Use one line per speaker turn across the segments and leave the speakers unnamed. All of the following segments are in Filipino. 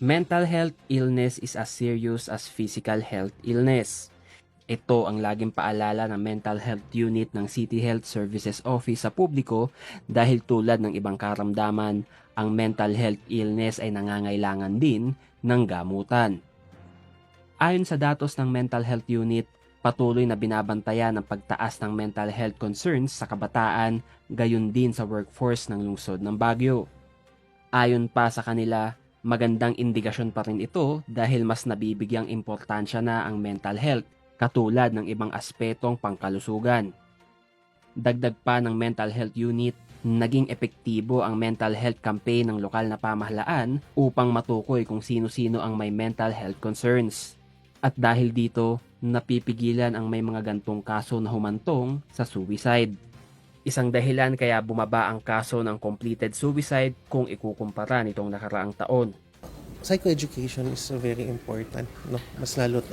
Mental health illness is as serious as physical health illness. Ito ang laging paalala ng Mental Health Unit ng City Health Services Office sa publiko dahil tulad ng ibang karamdaman, ang mental health illness ay nangangailangan din ng gamutan. Ayon sa datos ng Mental Health Unit, patuloy na binabantayan ang pagtaas ng mental health concerns sa kabataan, gayon din sa workforce ng lungsod ng Baguio. Ayon pa sa kanila, magandang indikasyon pa rin ito dahil mas nabibigyang importansya na ang mental health katulad ng ibang aspetong pangkalusugan. Dagdag pa ng Mental Health Unit, naging epektibo ang mental health campaign ng lokal na pamahalaan upang matukoy kung sino-sino ang may mental health concerns. At dahil dito, napipigilan ang may mga gantong kaso na humantong sa suicide. Isang dahilan kaya bumaba ang kaso ng completed suicide kung ikukumpara nitong nakaraang taon.
Psychoeducation is very important, no? Mas lalo't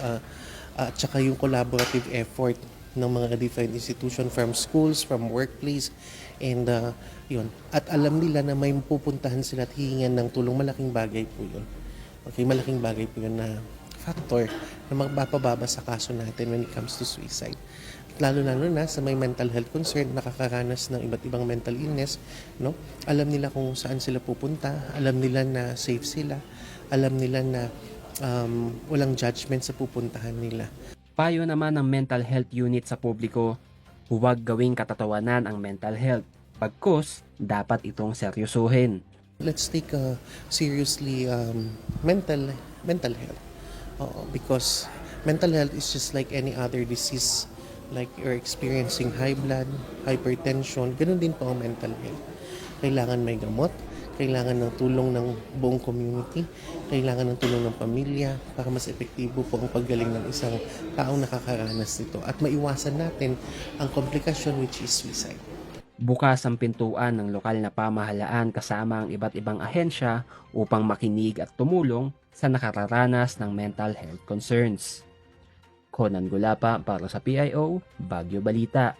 at saka yung collaborative effort ng mga different institution from schools, from workplace, and yun. At alam nila na may pupuntahan sila at hihingan ng tulong. Malaking bagay po yun. Okay, malaking bagay po yun na factor na magpapababa sa kaso natin when it comes to suicide. Lalo-lalo na sa may mental health concern, nakakaranas ng iba't ibang mental illness, no? Alam nila kung saan sila pupunta, alam nila na safe sila, alam nila na walang judgment sa pupuntahan nila.
Payo naman ng Mental Health Unit sa publiko, huwag gawing katatawanan ang mental health. Pagkus, dapat itong seryosohin.
Let's take seriously mental health. Because mental health is just like any other disease. Like you're experiencing high blood, hypertension, ganun din po ang mental health. Kailangan may gamot, kailangan ng tulong ng buong community, kailangan ng tulong ng pamilya para mas epektibo po ang paggaling ng isang taong nakakaranas nito at maiwasan natin ang komplikasyon which is suicide.
Bukas ang pintuan ng lokal na pamahalaan kasama ang iba't ibang ahensya upang makinig at tumulong sa nakararanas ng mental health concerns. Conan Gulapa para sa PIO, Baguio Balita.